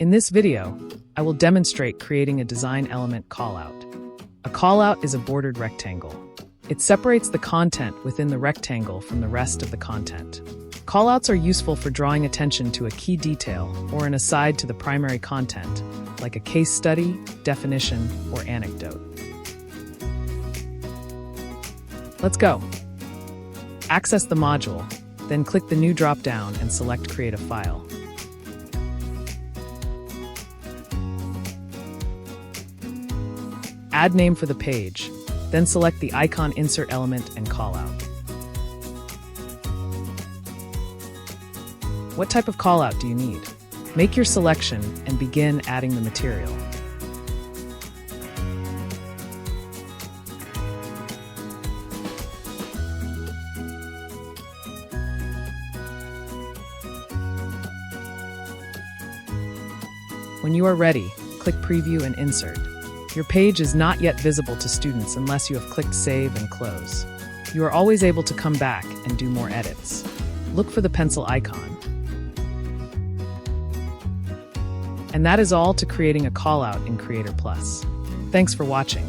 In this video, I will demonstrate creating a design element callout. A callout is a bordered rectangle. It separates the content within the rectangle from the rest of the content. Callouts are useful for drawing attention to a key detail or an aside to the primary content, like a case study, definition, or anecdote. Let's go. Access the module, then click the new drop-down and select Create a File. Add name for the page, then select the icon Insert Element and Callout. What type of callout do you need? Make your selection and begin adding the material. When you are ready, click Preview and Insert. Your page is not yet visible to students unless you have clicked Save and Close. You are always able to come back and do more edits. Look for the pencil icon. And that is all to creating a callout in Creator Plus. Thanks for watching.